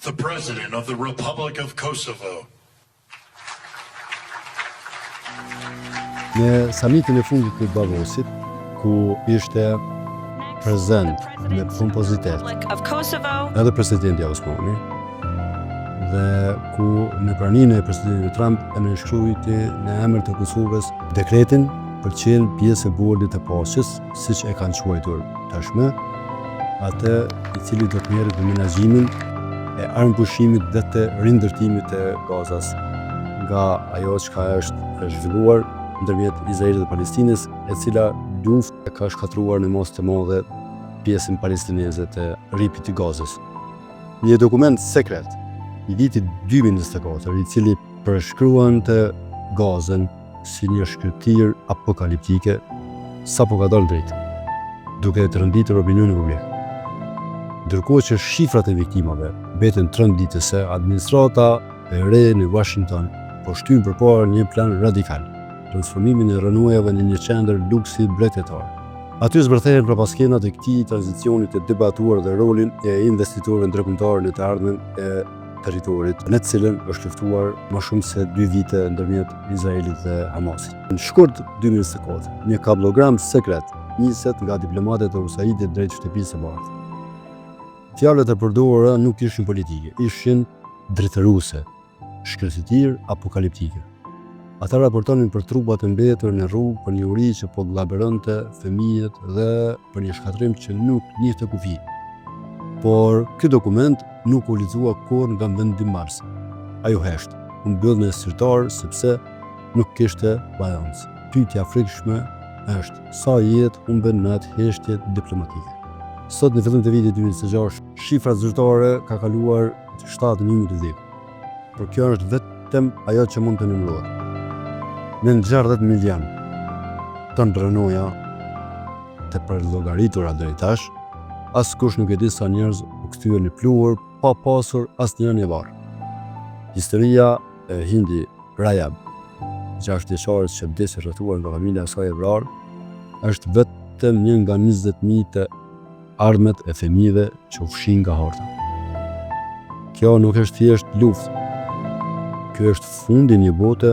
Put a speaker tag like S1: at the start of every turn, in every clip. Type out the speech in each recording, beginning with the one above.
S1: the President of the Republic of Kosovo.
S2: Në samitin e fundit të Davosit, ku ishte prezent me pompozitet edhe presidenti Osmani, dhe ku në praninë e presidentit Trump e nënshkrujti në emër të Kosovës dekretin për të qenë pjesë e bordit të paqes, siç e kanë quajtur tashmë, atë i cili do të merret në menaxhimin e armëpushimit dhe të rindërtimit të Gazas nga ajo çka është zhvilluar ndërmjet Izraelit dhe Palestinës, e cila luftë ka shkatruar në mos të madhe pjesën palestineze të rripit të Gazës. Një dokument sekret i vitit 2024, i cili përshkruante Gazën si një shkëtir apokaliptike sapo ka dalë drejt, duke të rënditur opinionin publik. Ndërkohë që shifrat e viktimave mbeten trënditëse, administrata e re në Washington po shtyn përpara një plan radikal, transformimin e rënojave në një qendër luksi mbretëtor. Aty zbërthehen prapaskenat e këtij tranzicionit të debatuar dhe rolin e investitorëve ndërkombëtar në të ardhmen e territorit, në të cilën është luftuar më shumë se 2 vite ndërmjet Izraelit dhe Hamasit. Në shkurt 2024, një kablogram sekret niset nga diplomatët e USAID-it drejt shtëpisë së bardhë. Fjalët e përdorura nuk ishin politike, ishin drejtëruese, shkëlqyer apokaliptike. Ata raportonin për trupat e mbetur në rrugë, për një uri që po glaberonte fëmijët dhe për një shkatrim që nuk njihte kufi. Por ky dokument nuk u lexua kurrë nga vendimmarrësi. Ajo hesht, u mbyll me sirtar sepse nuk kishte balancë. Pyetja frikshme është sa jetë humben në atë heshtje diplomatike. Sot në fillim të vitit 2026, shifra zyrtare ka kaluar 7.000 të vdekur. Por kjo është vetëm ajo që mund të numërohet. Në 60 milion ton rënoja të përllogaritura deri tash, askush nuk e di sa njerëz u kthyen në pluhur pa pasur asnjë nevar. Historia e Hindi Rajab, 6 vjeçares që vdesi rrethuar nga familja e saj e vrarë, është vetëm një nga 20.000 të armët e fëmijëve që u fshin nga harta. Kjo nuk është thjesht luftë. Kjo është fundi një bote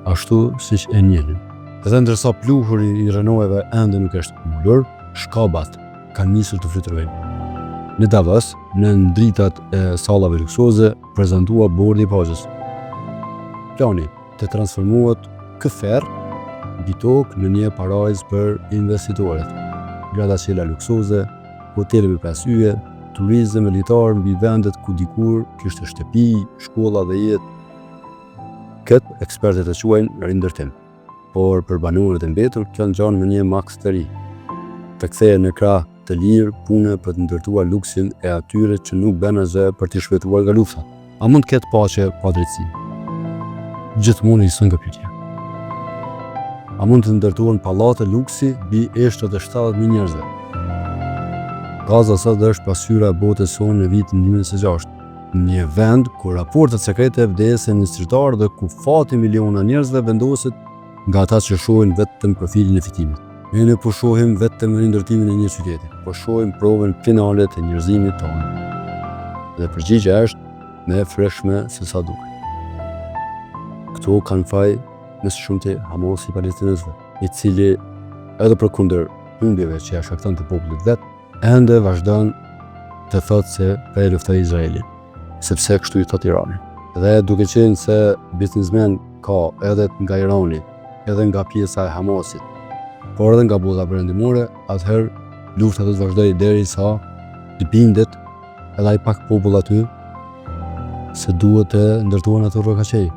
S2: ashtu siç e njohim. Dhe ndërsa pluhuri i rënojeve ende nuk është ulur, shkabat kanë nisur të fluturojnë. Në Davos, në ndritat e sallave luksoze, prezantua bordi i paqes. Plani të transformohet këfer mbi tokë në një paradis për investitorët. Gradacela luksoze, hotele me 5 yje, turizëm elitar mbi vendet ku dikur kishte shtëpi, shkolla dhe jetë. Këtë ekspertët e quajnë rindërtim, por për banorët e mbetur kjo ngjan me një maks të ri. Të kthehen në krah të lirë punë për të ndërtuar luksin e atyre që nuk bën asgjë për të shpëtuar nga lufta. A mund të ketë paqe pa drejtësi? Gjithmonë i son nga pyetja. A mund të ndërtohen pallate luksi mbi eshtrat e 70.000 njerëzve? Gaza sot është pasyra e botës sonë në vitin 2026. Një vend ku raportet sekrete vdesin në stërtar dhe ku fati miliona njerëzve vendoset nga ata që shohin vetëm profilin e fitimit. Ne nuk po shohim vetëm rindërtimin e një qyteti, po shohim provën finale të njerëzimit tonë. Dhe përgjigjja është më e freskëme se sa duket. Këto kanë faj në shumtë Hamasi palestinësve, i cili edhe përkundër humbjeve që ja shkakton të popullit vet, ende vazhdon të thotë se ka e luftoj Izraelin, sepse kështu i thot Irani. Dhe duke qenë se biznesmen ka edhe nga Irani, edhe nga pjesa e Hamasit, por edhe nga bota perëndimore, atëherë lufta do të vazhdojë derisa të bindet edhe ai pak popull aty se duhet të ndërtohen ato rrokaqej.